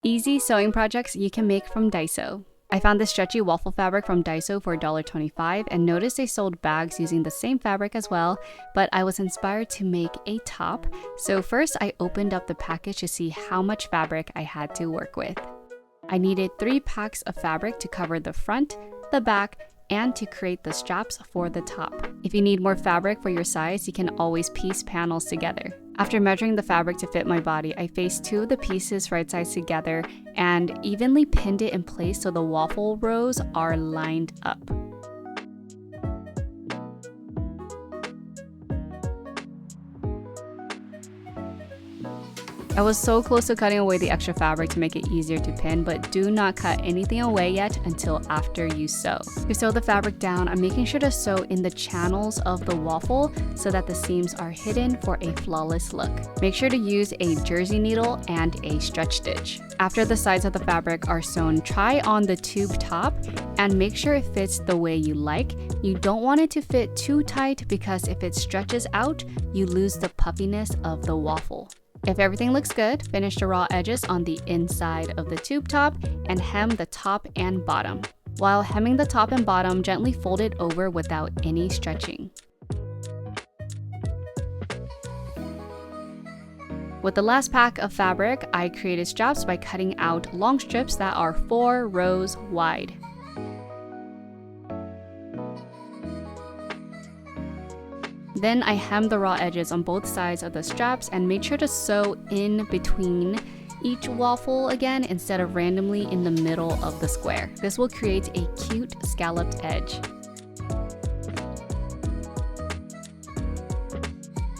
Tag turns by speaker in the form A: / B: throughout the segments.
A: Easy sewing projects you can make from Daiso. I found this stretchy waffle fabric from Daiso for $1.25 and noticed they sold bags using the same fabric as well, but I was inspired to make a top. So first I opened up the package to see how much fabric I had to work with. I needed 3 packs of fabric to cover the front, the back, and to create the straps for the top. If you need more fabric for your size, you can always piece panels together. After measuring the fabric to fit my body, I faced 2 of the pieces right sides together and evenly pinned it in place so the waffle rows are lined up. I was so close to cutting away the extra fabric to make it easier to pin, but do not cut anything away yet until after you sew. To sew the fabric down, I'm making sure to sew in the channels of the waffle so that the seams are hidden for a flawless look. Make sure to use a jersey needle and a stretch stitch. After the sides of the fabric are sewn, try on the tube top and make sure it fits the way you like. You don't want it to fit too tight because if it stretches out, you lose the puffiness of the waffle. If everything looks good, finish the raw edges on the inside of the tube top and hem the top and bottom. While hemming the top and bottom, gently fold it over without any stretching. With the last pack of fabric, I created straps by cutting out long strips that are 4 rows wide. Then I hemmed the raw edges on both sides of the straps and made sure to sew in between each waffle again instead of randomly in the middle of the square. This will create a cute scalloped edge.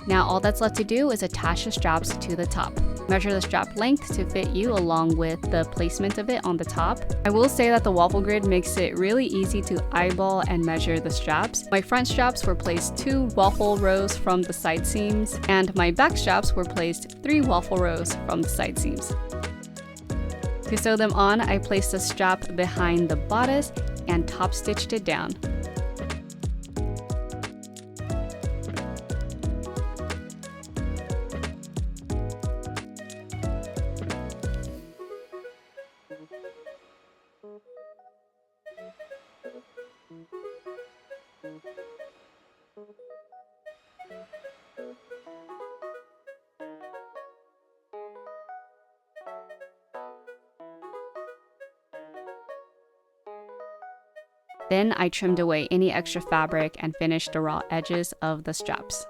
A: Now all that's left to do is attach the straps to the top. Measure the strap length to fit you along with the placement of it on the top. I will say that the waffle grid makes it really easy to eyeball and measure the straps. My front straps were placed 2 waffle rows from the side seams, and my back straps were placed 3 waffle rows from the side seams. To sew them on, I placed the strap behind the bodice and top stitched it down. Then I trimmed away any extra fabric and finished the raw edges of the straps.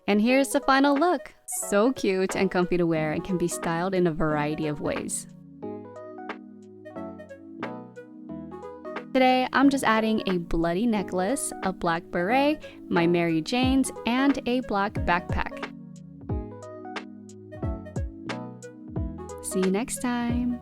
A: And here's the final look! So cute and comfy to wear and can be styled in a variety of ways. Today, I'm just adding a bloody necklace, a black beret, my Mary Janes, and a black backpack. See you next time!